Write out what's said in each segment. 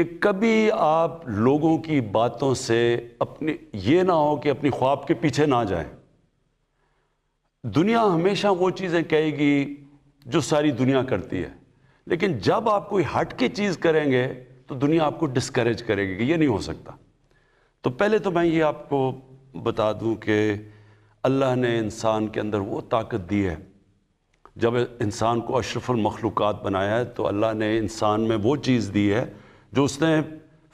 کہ کبھی آپ لوگوں کی باتوں سے یہ نہ ہو کہ اپنی خواب کے پیچھے نہ جائیں. دنیا ہمیشہ وہ چیزیں کہے گی جو ساری دنیا کرتی ہے، لیکن جب آپ کوئی ہٹ کے چیز کریں گے تو دنیا آپ کو ڈسکریج کرے گی کہ یہ نہیں ہو سکتا. تو پہلے تو میں یہ آپ کو بتا دوں کہ اللہ نے انسان کے اندر وہ طاقت دی ہے. جب انسان کو اشرف المخلوقات بنایا ہے تو اللہ نے انسان میں وہ چیز دی ہے جو اس نے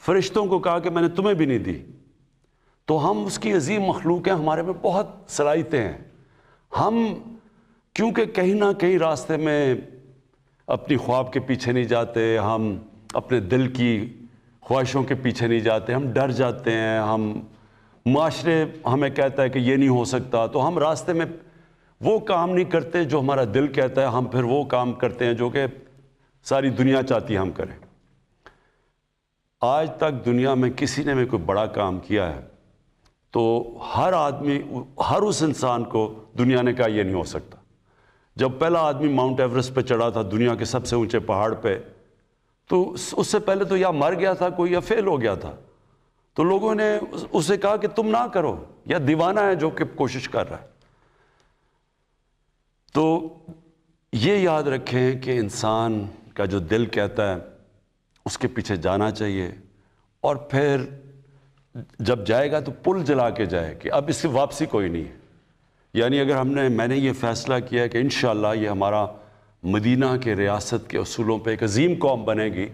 فرشتوں کو کہا کہ میں نے تمہیں بھی نہیں دی. تو ہم اس کی عظیم مخلوق ہیں، ہمارے میں بہت صلاحیتیں ہیں. ہم کیونکہ کہیں نہ کہیں راستے میں اپنی خواب کے پیچھے نہیں جاتے، ہم اپنے دل کی خواہشوں کے پیچھے نہیں جاتے، ہم ڈر جاتے ہیں، ہم معاشرے ہمیں کہتا ہے کہ یہ نہیں ہو سکتا، تو ہم راستے میں وہ کام نہیں کرتے جو ہمارا دل کہتا ہے، ہم پھر وہ کام کرتے ہیں جو کہ ساری دنیا چاہتی ہے ہم کریں. آج تک دنیا میں کسی نے بھی کوئی بڑا کام کیا ہے تو ہر آدمی، ہر اس انسان کو دنیا نے کہا یہ نہیں ہو سکتا. جب پہلا آدمی ماؤنٹ ایوریسٹ پہ چڑھا تھا، دنیا کے سب سے اونچے پہاڑ پہ، تو اس سے پہلے تو یا مر گیا تھا کوئی یا فیل ہو گیا تھا. تو لوگوں نے اسے کہا کہ تم نہ کرو، یا دیوانہ ہے جو کہ کوشش کر رہا ہے. تو یہ یاد رکھیں کہ انسان کا جو دل کہتا ہے اس کے پیچھے جانا چاہیے، اور پھر جب جائے گا تو پل جلا کے جائے کہ اب اس کی واپسی کوئی نہیں ہے. یعنی اگر میں نے یہ فیصلہ کیا ہے کہ انشاءاللہ یہ ہمارا مدینہ کے ریاست کے اصولوں پہ ایک عظیم قوم بنے گی،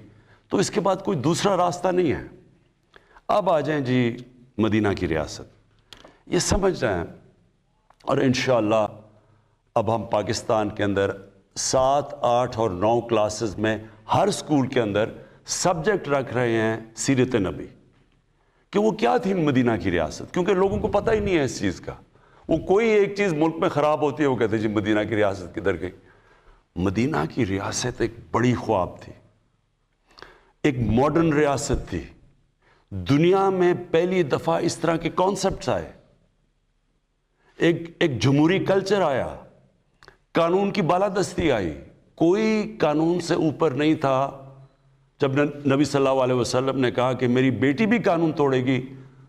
تو اس کے بعد کوئی دوسرا راستہ نہیں ہے. اب آ جائیں جی مدینہ کی ریاست، یہ سمجھ رہے ہیں. اور انشاءاللہ اب ہم پاکستان کے اندر 7، 8 اور 9 کلاسز میں ہر سکول کے اندر سبجیکٹ رکھ رہے ہیں سیرت نبی، کہ وہ کیا تھی مدینہ کی ریاست، کیونکہ لوگوں کو پتہ ہی نہیں ہے اس چیز کا. وہ کوئی ایک چیز ملک میں خراب ہوتی ہے وہ کہتے ہیں جی مدینہ کی ریاست کدھر گئی. مدینہ کی ریاست ایک بڑی خواب تھی، ایک ماڈرن ریاست تھی. دنیا میں پہلی دفعہ اس طرح کے کانسیپٹس آئے، ایک جمہوری کلچر آیا، قانون کی بالادستی آئی. کوئی قانون سے اوپر نہیں تھا. جب نبی صلی اللہ علیہ وسلم نے کہا کہ میری بیٹی بھی قانون توڑے گی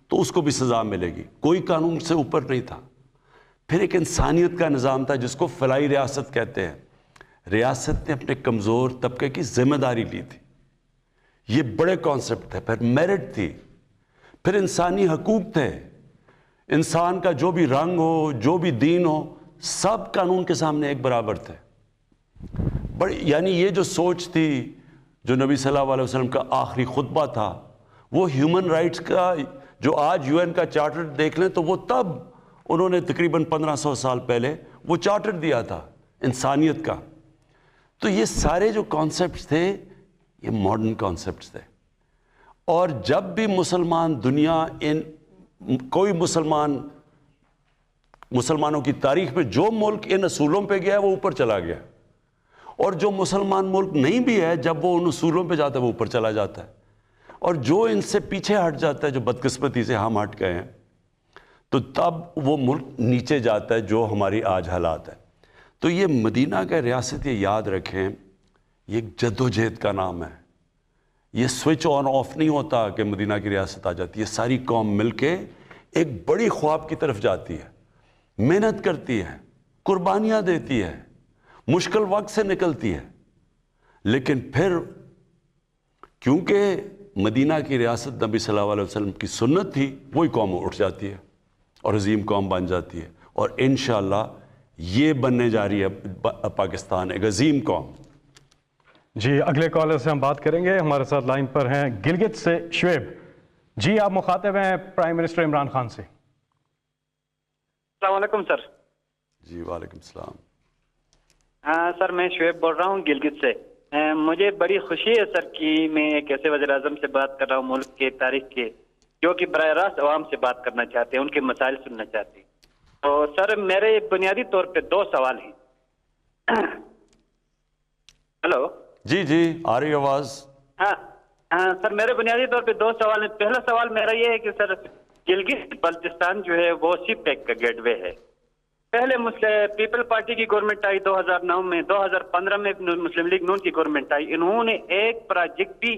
تو اس کو بھی سزا ملے گی، کوئی قانون سے اوپر نہیں تھا. پھر ایک انسانیت کا نظام تھا جس کو فلاحی ریاست کہتے ہیں. ریاست نے اپنے کمزور طبقے کی ذمہ داری لی تھی. یہ بڑے کانسیپٹ تھے. پھر میرٹ تھی، پھر انسانی حقوق تھے. انسان کا جو بھی رنگ ہو، جو بھی دین ہو، سب قانون کے سامنے ایک برابر تھے. یعنی یہ جو سوچ تھی، جو نبی صلی اللہ علیہ وسلم کا آخری خطبہ تھا، وہ ہیومن رائٹس کا، جو آج UN کا چارٹر دیکھ لیں تو وہ تب انہوں نے تقریباً 1500 سال پہلے وہ چارٹر دیا تھا انسانیت کا. تو یہ سارے جو کانسیپٹس تھے یہ ماڈرن کانسیپٹس تھے. اور جب بھی مسلمان دنیا کوئی مسلمانوں کی تاریخ میں جو ملک ان اصولوں پہ گیا ہے وہ اوپر چلا گیا، اور جو مسلمان ملک نہیں بھی ہے جب وہ ان اصولوں پہ جاتا ہے وہ اوپر چلا جاتا ہے. اور جو ان سے پیچھے ہٹ جاتا ہے، جو بدقسمتی سے ہم ہٹ گئے ہیں، تو تب وہ ملک نیچے جاتا ہے، جو ہماری آج حالات ہے. تو یہ مدینہ کا ریاست، یہ یاد رکھیں، یہ ایک جدوجہد کا نام ہے. یہ سوئچ آن آف نہیں ہوتا کہ مدینہ کی ریاست آ جاتی ہے. ساری قوم مل کے ایک بڑی خواب کی طرف جاتی ہے، محنت کرتی ہے، قربانیاں دیتی ہے، مشکل وقت سے نکلتی ہے. لیکن پھر کیونکہ مدینہ کی ریاست نبی صلی اللہ علیہ وسلم کی سنت تھی، وہی قوم اٹھ جاتی ہے اور عظیم قوم بن جاتی ہے. اور انشاءاللہ یہ بننے جا رہی ہے پاکستان ایک عظیم قوم. جی اگلے کالر سے ہم بات کریں گے. ہمارے ساتھ لائن پر ہیں گلگت سے شعیب. جی آپ مخاطب ہیں پرائم منسٹر عمران خان سے. السلام علیکم سر. جی وعلیکم السلام. ہاں سر، میں شعیب بول رہا ہوں گلگت سے. مجھے بڑی خوشی ہے سر کہ میں ایک ایسے وزیر اعظم سے بات کر رہا ہوں ملک کے تاریخ کے، جو کہ براہ راست عوام سے بات کرنا چاہتے ہیں، ان کے مسائل سننا چاہتے ہیں. تو سر میرے بنیادی طور پہ 2 سوال ہیں. ہلو جی آ رہی آواز؟ ہاں سر، میرے بنیادی طور پہ 2 سوال ہیں. پہلا سوال میرا یہ ہے کہ سر گلگت بلتستان جو ہے وہ سی پیک کا گیٹ وے ہے. پہلے پیپل پارٹی کی گورنمنٹ آئی 2009 میں، 2015 میں مسلم لیگ نون کی گورنمنٹ آئی. انہوں نے ایک پروجیکٹ بھی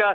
4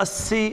80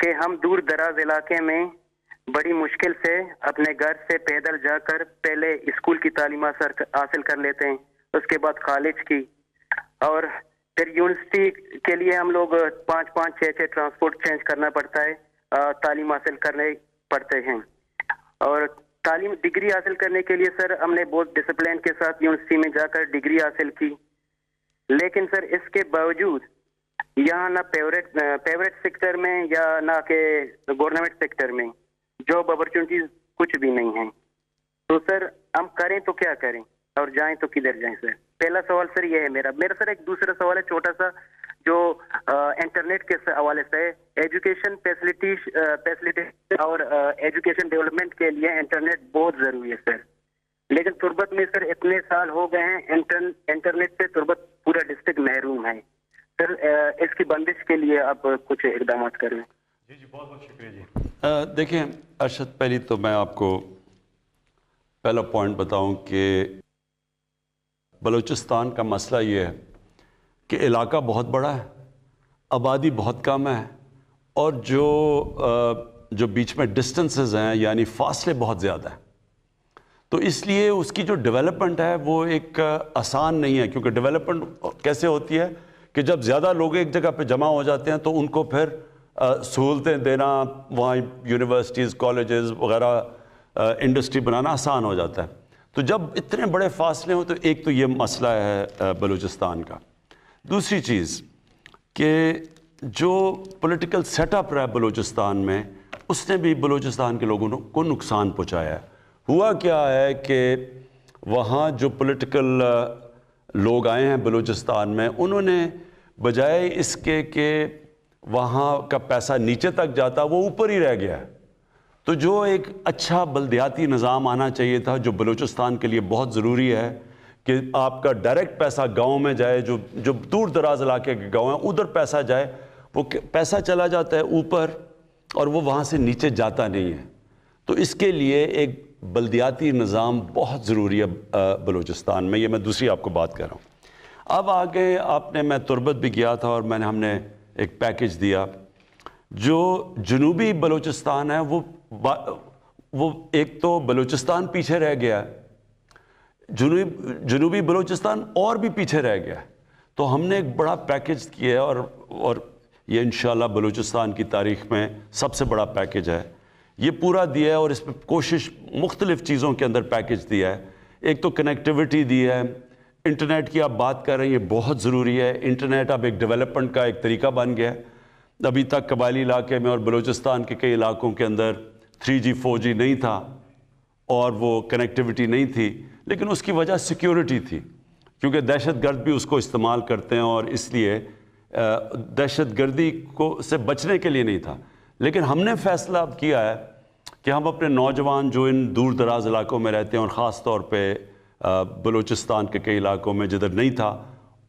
کہ ہم دور دراز علاقے میں بڑی مشکل سے اپنے گھر سے پیدل جا کر پہلے اسکول کی تعلیم حاصل کر لیتے ہیں, اس کے بعد کالج کی, اور پھر یونیورسٹی کے لیے ہم لوگ 5-5-6 ٹرانسپورٹ چینج کرنا پڑتا ہے, تعلیم حاصل کرنے پڑتے ہیں. اور تعلیم ڈگری حاصل کرنے کے لیے سر ہم نے بہت ڈسپلن کے ساتھ یونیورسٹی میں جا کر ڈگری حاصل کی, لیکن سر اس کے باوجود یہاں نہ پرائیویٹ سیکٹر میں یا نہ کہ گورنمنٹ سیکٹر میں جاب اپرچونیٹیز کچھ بھی نہیں ہیں. تو سر ہم کریں تو کیا کریں اور جائیں تو کدھر جائیں سر؟ پہلا سوال سر یہ ہے میرا سر. ایک دوسرا سوال ہے چھوٹا سا جو انٹرنیٹ کے حوالے سے ہے. ایجوکیشن فیسلٹی اور ایجوکیشن ڈیولپمنٹ کے لیے انٹرنیٹ بہت ضروری ہے سر, لیکن تربت میں سر اتنے سال ہو گئے ہیں انٹرنیٹ سے تربت پورا ڈسٹرکٹ محروم ہے سر. اس کی بندش کے لیے آپ کچھ اقدامات کریں. جی بہت بہت شکریہ جی. دیکھیں ارشد, پہلی تو میں آپ کو پہلا پوائنٹ بتاؤں کہ بلوچستان کا مسئلہ یہ ہے کہ علاقہ بہت بڑا ہے, آبادی بہت کم ہے, اور جو بیچ میں ڈسٹنسز ہیں یعنی فاصلے بہت زیادہ ہیں. تو اس لیے اس کی جو ڈیولپمنٹ ہے وہ ایک آسان نہیں ہے, کیونکہ ڈیولپمنٹ کیسے ہوتی ہے کہ جب زیادہ لوگ ایک جگہ پہ جمع ہو جاتے ہیں تو ان کو پھر سہولتیں دینا, وہاں یونیورسٹیز, کالجز وغیرہ, انڈسٹری بنانا آسان ہو جاتا ہے. تو جب اتنے بڑے فاصلے ہوں تو ایک تو یہ مسئلہ ہے بلوچستان کا. دوسری چیز کہ جو پولیٹیکل سیٹ اپ رہا ہے بلوچستان میں, اس نے بھی بلوچستان کے لوگوں کو نقصان پہنچایا ہے. ہوا کیا ہے کہ وہاں جو پولیٹیکل لوگ آئے ہیں بلوچستان میں, انہوں نے بجائے اس کے کہ وہاں کا پیسہ نیچے تک جاتا, وہ اوپر ہی رہ گیا ہے. تو جو ایک اچھا بلدیاتی نظام آنا چاہیے تھا, جو بلوچستان کے لیے بہت ضروری ہے کہ آپ کا ڈائریکٹ پیسہ گاؤں میں جائے, جو دور دراز علاقے کے گاؤں ہیں ادھر پیسہ جائے, وہ پیسہ چلا جاتا ہے اوپر اور وہ وہاں سے نیچے جاتا نہیں ہے. تو اس کے لیے ایک بلدیاتی نظام بہت ضروری ہے بلوچستان میں. یہ میں دوسری آپ کو بات کر رہا ہوں. اب آگے میں تربت بھی گیا تھا اور ہم نے ایک پیکج دیا. جو جنوبی بلوچستان ہے وہ ایک تو بلوچستان پیچھے رہ گیا ہے, جنوبی بلوچستان اور بھی پیچھے رہ گیا ہے. تو ہم نے ایک بڑا پیکج کیا ہے اور یہ انشاءاللہ بلوچستان کی تاریخ میں سب سے بڑا پیکج ہے. یہ پورا دیا ہے اور اس پہ کوشش مختلف چیزوں کے اندر پیکج دیا ہے. ایک تو کنیکٹیوٹی دی ہے, انٹرنیٹ کی آپ بات کر رہے ہیں, یہ بہت ضروری ہے. انٹرنیٹ اب ایک ڈیولپمنٹ کا ایک طریقہ بن گیا ہے. ابھی تک قبائلی علاقے میں اور بلوچستان کے کئی علاقوں کے اندر 3G 4G نہیں تھا اور وہ کنیکٹیوٹی نہیں تھی, لیکن اس کی وجہ سیکیورٹی تھی, کیونکہ دہشت گرد بھی اس کو استعمال کرتے ہیں اور اس لیے دہشت گردی سے بچنے کے لیے نہیں تھا. لیکن ہم نے فیصلہ اب کیا ہے کہ ہم اپنے نوجوان جو ان دور دراز علاقوں میں رہتے ہیں, اور خاص طور پہ بلوچستان کے کئی علاقوں میں جدھر نہیں تھا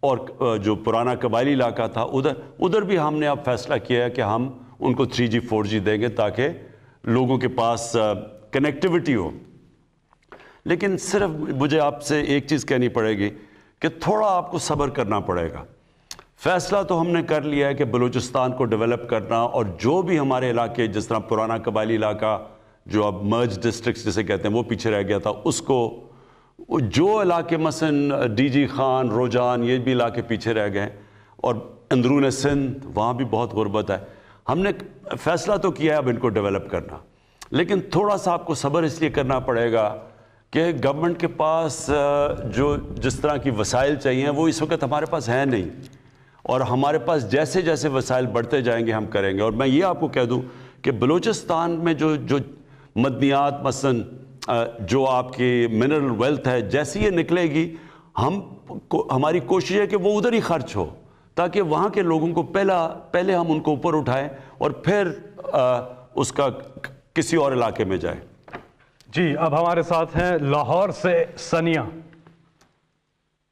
اور جو پرانا قبائلی علاقہ تھا ادھر بھی ہم نے اب فیصلہ کیا ہے کہ ہم ان کو 3G 4G دیں گے تاکہ لوگوں کے پاس کنیکٹیوٹی ہو. لیکن صرف مجھے آپ سے ایک چیز کہنی پڑے گی کہ تھوڑا آپ کو صبر کرنا پڑے گا. فیصلہ تو ہم نے کر لیا ہے کہ بلوچستان کو ڈیولپ کرنا, اور جو بھی ہمارے علاقے جس طرح پرانا قبائلی علاقہ جو اب مرج ڈسٹرکٹس جسے کہتے ہیں وہ پیچھے رہ گیا تھا, اس کو جو علاقے مثلا ڈی جی خان, روجان, یہ بھی علاقے پیچھے رہ گئے, اور اندرون سندھ وہاں بھی بہت غربت ہے. ہم نے فیصلہ تو کیا ہے اب ان کو ڈیولپ کرنا, لیکن تھوڑا سا آپ کو صبر اس لیے کرنا پڑے گا کہ گورنمنٹ کے پاس جس طرح کی وسائل چاہیے وہ اس وقت ہمارے پاس ہیں نہیں, اور ہمارے پاس جیسے جیسے وسائل بڑھتے جائیں گے ہم کریں گے. اور میں یہ آپ کو کہہ دوں کہ بلوچستان میں جو مدنیات مثلا جو آپ کی منرل ویلتھ ہے, جیسے یہ نکلے گی ہماری کوشش ہے کہ وہ ادھر ہی خرچ ہو, تاکہ وہاں کے لوگوں کو پہلے ہم ان کو اوپر اٹھائیں اور پھر اس کا کسی اور علاقے میں جائے. جی اب ہمارے ساتھ ہیں لاہور سے ثانیہ.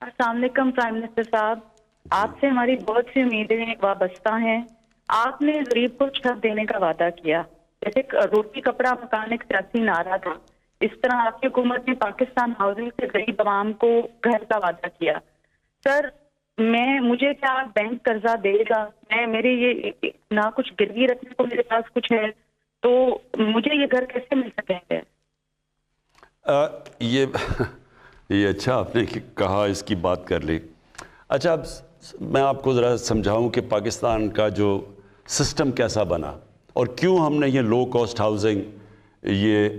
السلام علیکم پرائم منسٹر صاحب, آپ سے ہماری بہت سی امیدیں وابستہ ہیں. آپ نے غریب کو چھت دینے کا وعدہ کیا, جیسے روٹی کپڑا مکان ایک سیاسی نعرہ تھا, اس طرح آپ کی حکومت نے پاکستان ہاؤسنگ سے غریب عوام کو گھر کا وعدہ کیا. سر مجھے کیا بینک قرضہ دے گا؟ میرے یہ نہ کچھ گروی رکھنے کو میرے پاس کچھ ہے، تو مجھے یہ گھر کیسے مل سکیں گے؟ یہ اچھا آپ نے کہا، اس کی بات کر لی۔ اچھا، اب میں آپ کو ذرا سمجھاؤں کہ پاکستان کا جو سسٹم کیسا بنا اور کیوں ہم نے یہ لو کاسٹ ہاؤسنگ، یہ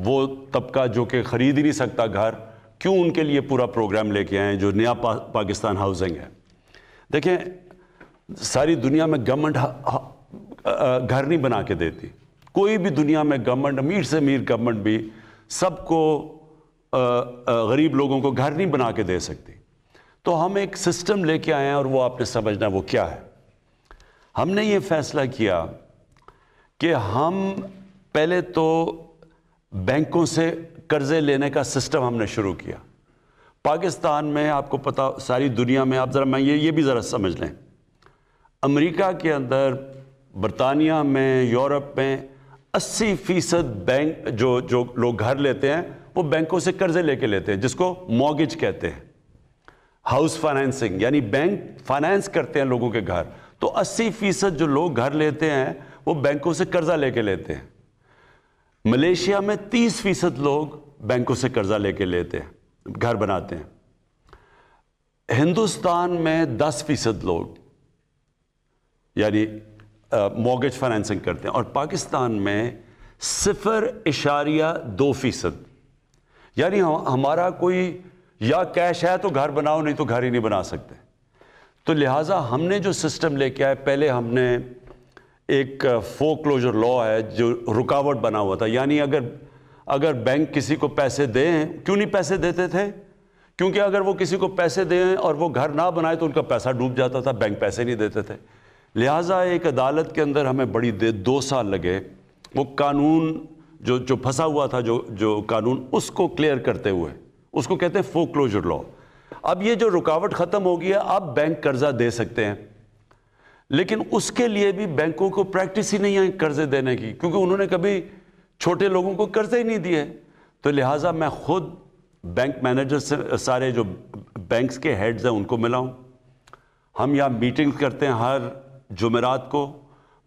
وہ طبقہ جو کہ خرید ہی نہیں سکتا گھر، کیوں ان کے لیے پورا پروگرام لے کے آئے ہیں جو نیا پاکستان ہاؤسنگ ہے۔ دیکھیں، ساری دنیا میں گورنمنٹ گھر نہیں بنا کے دیتی، کوئی بھی دنیا میں گورنمنٹ، امیر سے امیر گورنمنٹ بھی سب کو، غریب لوگوں کو گھر نہیں بنا کے دے سکتی۔ تو ہم ایک سسٹم لے کے آئے ہیں اور وہ آپ نے سمجھنا وہ کیا ہے۔ ہم نے یہ فیصلہ کیا کہ ہم پہلے تو بینکوں سے قرضے لینے کا سسٹم ہم نے شروع کیا۔ پاکستان میں آپ کو پتا، ساری دنیا میں آپ ذرا میں یہ بھی ذرا سمجھ لیں، امریکہ کے اندر، برطانیہ میں، یورپ میں 80% بینک جو لوگ گھر لیتے ہیں وہ بینکوں سے قرضے لے کے لیتے ہیں، جس کو مورگیج کہتے ہیں، ہاؤس فائنینسنگ، یعنی بینک فائنینس کرتے ہیں لوگوں کے گھر۔ تو 80% جو لوگ گھر لیتے ہیں وہ بینکوں سے قرضہ لے کے لیتے ہیں۔ ملیشیا میں 30% لوگ بینکوں سے قرضہ لے کے لیتے ہیں، گھر بناتے ہیں۔ ہندوستان میں 10% لوگ یعنی مورگیج فائنینسنگ کرتے ہیں، اور پاکستان میں 0.2%، یعنی ہمارا کوئی یا کیش ہے تو گھر بناؤ، نہیں تو گھر ہی نہیں بنا سکتے۔ تو لہٰذا ہم نے جو سسٹم لے کے آئے، پہلے ہم نے ایک فور کلوجر لا ہے جو رکاوٹ بنا ہوا تھا، یعنی اگر بینک کسی کو پیسے دیں، کیوں نہیں پیسے دیتے تھے؟ کیونکہ اگر وہ کسی کو پیسے دیں اور وہ گھر نہ بنائے تو ان کا پیسہ ڈوب جاتا تھا، بینک پیسے نہیں دیتے تھے۔ لہٰذا ایک عدالت کے اندر ہمیں بڑی دیر 2 سال لگے، وہ قانون جو پھنسا ہوا تھا، جو قانون، اس کو کلیئر کرتے ہوئے، اس کو کہتے ہیں فور کلوجر لا۔ اب یہ جو رکاوٹ ختم ہو گئی ہے، اب بینک قرضہ دے سکتے ہیں، لیکن اس کے لیے بھی بینکوں کو پریکٹس ہی نہیں ہے قرضے دینے کی، کیونکہ انہوں نے کبھی چھوٹے لوگوں کو قرضے ہی نہیں دیے۔ تو لہٰذا میں خود بینک مینیجر سے، سارے جو بینکس کے ہیڈز ہیں ان کو ملا ہوں، ہم یہاں میٹنگ کرتے ہیں ہر جمعرات کو۔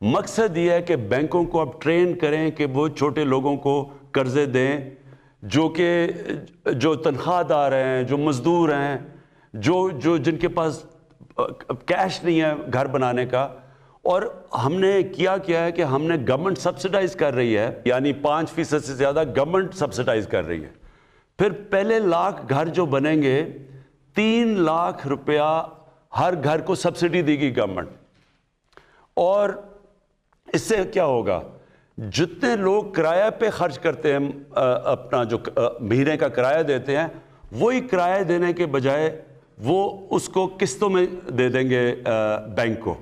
مقصد یہ ہے کہ بینکوں کو اب ٹرین کریں کہ وہ چھوٹے لوگوں کو قرضے دیں، جو تنخواہ دار ہیں، جو مزدور ہیں، جن کے پاس کیش نہیں ہے گھر بنانے کا۔ اور ہم نے کیا ہے کہ ہم نے گورنمنٹ سبسڈائز کر رہی ہے، یعنی 5% سے زیادہ گورنمنٹ سبسڈائز کر رہی ہے۔ پھر پہلے لاکھ گھر جو بنیں گے، 3 لاکھ روپیہ ہر گھر کو سبسڈی دے گی گورنمنٹ۔ اور اس سے کیا ہوگا، جتنے لوگ کرایہ پہ خرچ کرتے ہیں، اپنا جو مہینے کا کرایہ دیتے ہیں، وہی کرایہ دینے کے بجائے وہ اس کو قسطوں میں دے دیں گے بینک کو۔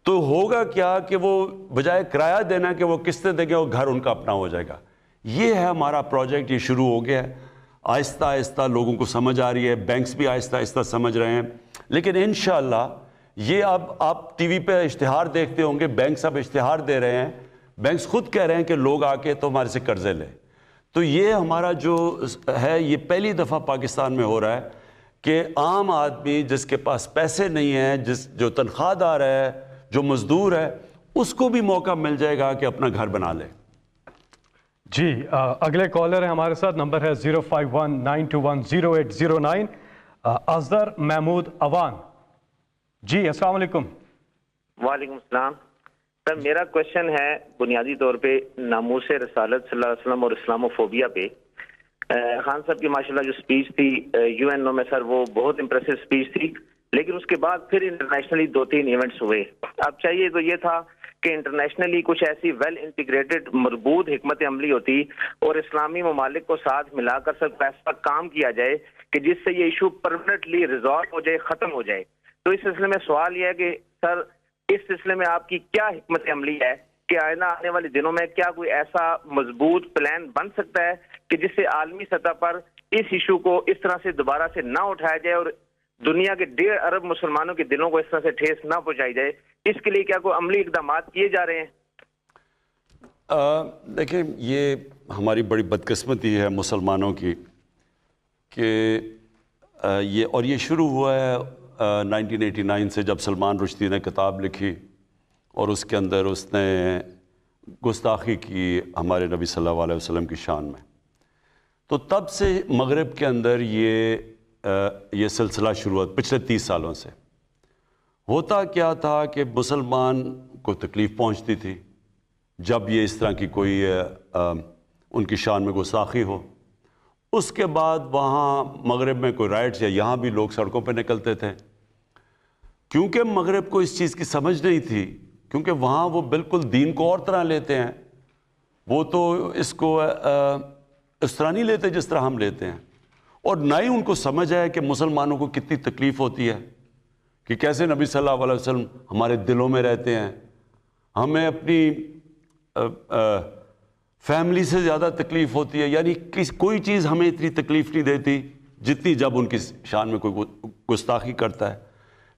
تو ہوگا کیا کہ وہ بجائے کرایہ دینا کہ وہ قسطیں دیں گے، وہ گھر ان کا اپنا ہو جائے گا۔ یہ ہے ہمارا پروجیکٹ، یہ شروع ہو گیا ہے، آہستہ آہستہ لوگوں کو سمجھ آ رہی ہے، بینکس بھی آہستہ آہستہ سمجھ رہے ہیں۔ لیکن انشاءاللہ یہ اب آپ ٹی وی پہ اشتہار دیکھتے ہوں گے، بینکس اب اشتہار دے رہے ہیں، بینکس خود کہہ رہے ہیں کہ لوگ آ کے تو ہمارے سے قرضے لیں۔ تو یہ ہمارا جو ہے، یہ پہلی دفعہ پاکستان میں ہو رہا ہے کہ عام آدمی جس کے پاس پیسے نہیں ہیں، جو تنخواہ دار ہے، جو مزدور ہے، اس کو بھی موقع مل جائے گا کہ اپنا گھر بنا لے۔ جی، اگلے کالر ہیں ہمارے ساتھ، نمبر ہے 0519210809، اصغر محمود اوان۔ جی السلام علیکم۔ وعلیکم السلام سر، میرا کوشچن ہے بنیادی طور پہ ناموس رسالت صلی اللہ علیہ وسلم اور اسلاموفوبیا پہ۔ خان صاحب کی ماشاءاللہ جو سپیچ تھی UN میں سر، وہ بہت امپریسو سپیچ تھی، لیکن اس کے بعد پھر انٹرنیشنلی 2-3 ایونٹس ہوئے۔ اب چاہیے تو یہ تھا کہ انٹرنیشنلی کچھ ایسی ویل انٹیگریٹڈ مربوط حکمت عملی ہوتی اور اسلامی ممالک کو ساتھ ملا کر سب ایسا کام کیا جائے کہ جس سے یہ ایشو پرماننٹلی ریزالو ہو جائے، ختم ہو جائے۔ تو اس سلسلے میں سوال یہ ہے کہ سر، اس سلسلے میں آپ کی کیا حکمت عملی ہے کہ آئندہ آنے والے دنوں میں کیا کوئی ایسا مضبوط پلان بن سکتا ہے کہ جس سے عالمی سطح پر اس ایشو کو اس طرح سے دوبارہ سے نہ اٹھایا جائے اور دنیا کے 1.5 ارب مسلمانوں کے دلوں کو اس طرح سے ٹھیس نہ پہنچائی جائے؟ اس کے لیے کیا کوئی عملی اقدامات کیے جا رہے ہیں؟ دیکھیں، یہ ہماری بڑی بدقسمتی ہے مسلمانوں کی کہ یہ شروع ہوا ہے 1989 سے، جب سلمان رشدی نے کتاب لکھی اور اس کے اندر اس نے گستاخی کی ہمارے نبی صلی اللہ علیہ وسلم کی شان میں. تو تب سے مغرب کے اندر یہ سلسلہ شروع ہوا پچھلے 30 سالوں سے. ہوتا کیا تھا کہ مسلمان کو تکلیف پہنچتی تھی جب یہ اس طرح کی کوئی ان کی شان میں گستاخی ہو. اس کے بعد وہاں مغرب میں کوئی رائٹس یا یہاں بھی لوگ سڑکوں پہ نکلتے تھے. کیونکہ مغرب کو اس چیز کی سمجھ نہیں تھی، کیونکہ وہاں وہ بالکل دین کو اور طرح لیتے ہیں، وہ تو اس کو اس طرح نہیں لیتے جس طرح ہم لیتے ہیں. اور نہ ہی ان کو سمجھ ہے کہ مسلمانوں کو کتنی تکلیف ہوتی ہے، کہ کیسے نبی صلی اللہ علیہ وسلم ہمارے دلوں میں رہتے ہیں. ہمیں اپنی فیملی سے زیادہ تکلیف ہوتی ہے، یعنی کوئی چیز ہمیں اتنی تکلیف نہیں دیتی جتنی جب ان کی شان میں کوئی گستاخی کرتا ہے.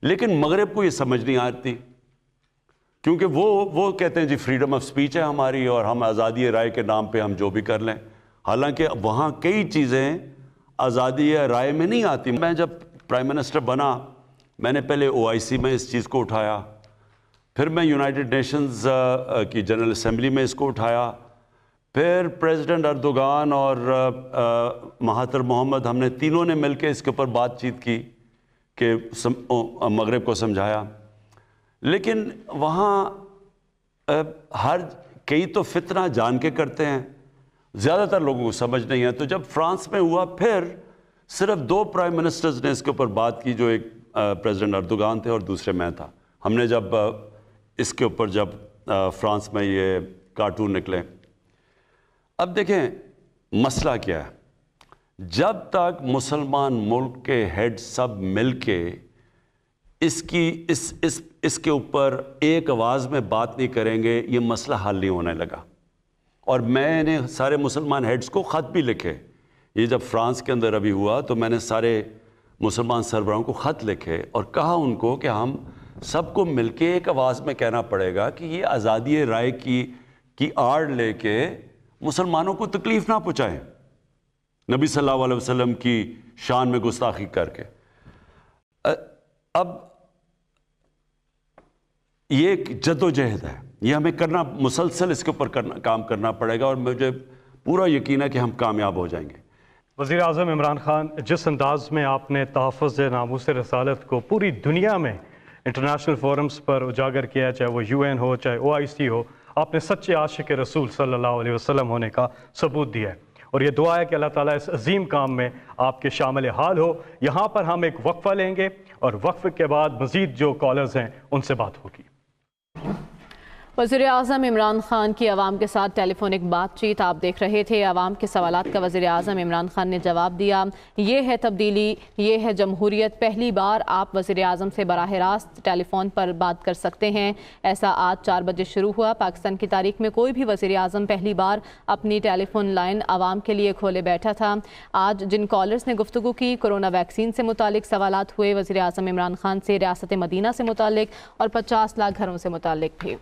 لیکن مغرب کو یہ سمجھ نہیں آتی، کیونکہ وہ کہتے ہیں جی فریڈم آف سپیچ ہے ہماری اور ہم آزادی رائے کے نام پہ ہم جو بھی کر لیں. حالانکہ وہاں کئی چیزیں آزادی رائے میں نہیں آتی. میں جب پرائم منسٹر بنا، میں نے پہلے OIC میں اس چیز کو اٹھایا، پھر میں یونائٹڈ نیشنز کی جنرل اسمبلی میں اس کو اٹھایا، پھر پریزیڈنٹ اردوغان اور مہاتر محمد، ہم نے تینوں نے مل کے اس کے اوپر بات چیت کی کہ مغرب کو سمجھایا. لیکن وہاں کئی تو فتنہ جان کے کرتے ہیں، زیادہ تر لوگوں کو سمجھ نہیں ہے. تو جب فرانس میں ہوا، پھر صرف 2 پرائم منسٹرز نے اس کے اوپر بات کی، جو ایک پریزیڈنٹ اردوغان تھے اور دوسرے میں تھا. ہم نے جب اس کے اوپر جب فرانس میں یہ کارٹون نکلے. اب دیکھیں مسئلہ کیا ہے. جب تک مسلمان ملک کے ہیڈ سب مل کے اس کے اوپر ایک آواز میں بات نہیں کریں گے، یہ مسئلہ حل نہیں ہونے لگا. اور میں نے سارے مسلمان ہیڈز کو خط بھی لکھے. یہ جب فرانس کے اندر ابھی ہوا تو میں نے سارے مسلمان سربراہوں کو خط لکھے اور کہا ان کو کہ ہم سب کو مل کے ایک آواز میں کہنا پڑے گا کہ یہ آزادی رائے کی آڑ لے کے مسلمانوں کو تکلیف نہ پہنچائیں، نبی صلی اللہ علیہ وسلم کی شان میں گستاخی کر کے. اب یہ ایک جد و جہد ہے، یہ ہمیں کرنا، مسلسل اس کے اوپر کام کرنا پڑے گا، اور مجھے پورا یقین ہے کہ ہم کامیاب ہو جائیں گے. وزیر اعظم عمران خان، جس انداز میں آپ نے تحفظ ناموس رسالت کو پوری دنیا میں انٹرنیشنل فورمز پر اجاگر کیا، چاہے وہ UN ہو چاہے OIC ہو، آپ نے سچے عاشق رسول صلی اللہ علیہ وسلم ہونے کا ثبوت دیا ہے. اور یہ دعا ہے کہ اللہ تعالیٰ اس عظیم کام میں آپ کے شامل حال ہو. یہاں پر ہم ایک وقفہ لیں گے اور وقفے کے بعد مزید جو کالرز ہیں ان سے بات ہوگی. وزیر اعظم عمران خان کی عوام کے ساتھ ٹیلی فونک بات چیت آپ دیکھ رہے تھے. عوام کے سوالات کا وزیر اعظم عمران خان نے جواب دیا. یہ ہے تبدیلی، یہ ہے جمہوریت. پہلی بار آپ وزیر اعظم سے براہ راست ٹیلی فون پر بات کر سکتے ہیں. ایسا آج 4 بجے شروع ہوا. پاکستان کی تاریخ میں کوئی بھی وزیر اعظم پہلی بار اپنی ٹیلی فون لائن عوام کے لیے کھولے بیٹھا تھا. آج جن کالرز نے گفتگو کی، کورونا ویکسین سے متعلق سوالات ہوئے وزیر اعظم عمران خان سے، ریاست مدینہ سے متعلق اور 50 لاکھ گھروں سے متعلق بھی.